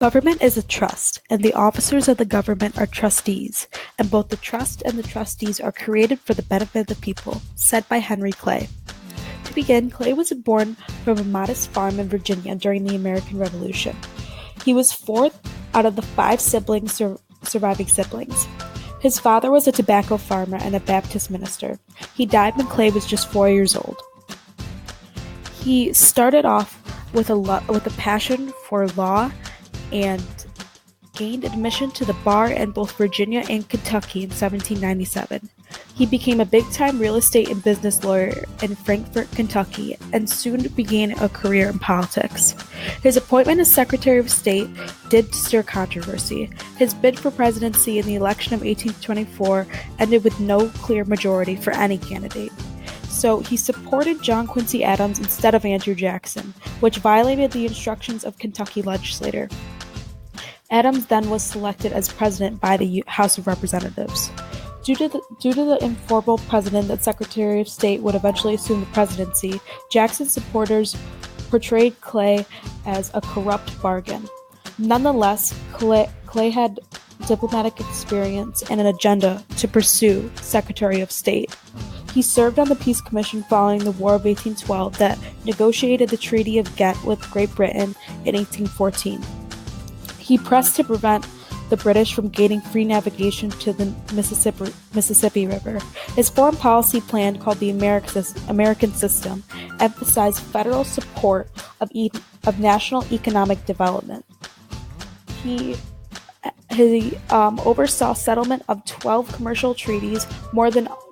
Government is a trust, and the officers of the government are trustees, and both the trust and the trustees are created for the benefit of the people, said by Henry Clay. To begin, Clay was born from a modest farm in Virginia during the American Revolution. He was fourth out of the 5 surviving siblings. His father was a tobacco farmer and a Baptist minister. He died when Clay was just 4 years old. He started off with a passion for law and gained admission to the bar in both Virginia and Kentucky in 1797. He became a big-time real estate and business lawyer in Frankfort, Kentucky, and soon began a career in politics. His appointment as Secretary of State did stir controversy. His bid for presidency in the election of 1824 ended with no clear majority for any candidate. So he supported John Quincy Adams instead of Andrew Jackson, which violated the instructions of Kentucky legislator. Adams then was selected as president by the House of Representatives. Due to the informal president that Secretary of State would eventually assume the presidency, Jackson's supporters portrayed Clay as a corrupt bargain. Nonetheless, Clay had diplomatic experience and an agenda to pursue Secretary of State. He served on the Peace Commission following the War of 1812 that negotiated the Treaty of Ghent with Great Britain in 1814. He pressed to prevent the British from gaining free navigation to the Mississippi River. His foreign policy plan, called the American System, emphasized federal support of national economic development. He oversaw settlement of 12 commercial treaties,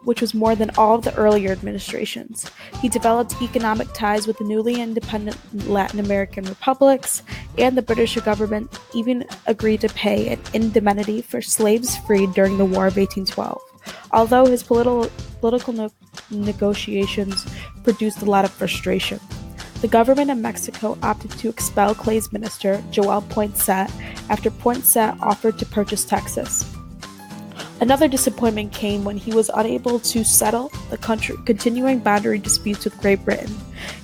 which was more than all of the earlier administrations. He developed economic ties with the newly independent Latin American republics, and the British government even agreed to pay an indemnity for slaves freed during the War of 1812. Although his political negotiations produced a lot of frustration. The government of Mexico opted to expel Clay's minister, Joel Poinsett, after Poinsett offered to purchase Texas. Another disappointment came when he was unable to settle the continuing boundary disputes with Great Britain.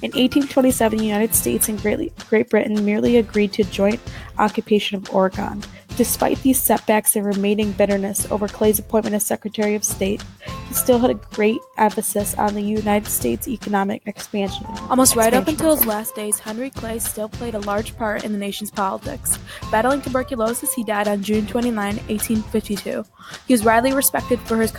In 1827, the United States and Great Britain merely agreed to joint occupation of Oregon. Despite these setbacks and remaining bitterness over Clay's appointment as Secretary of State, he still had a great emphasis on the United States' economic expansion. Almost right up until his last days, Henry Clay still played a large part in the nation's politics. Battling tuberculosis, he died on June 29, 1852. He was widely respected for his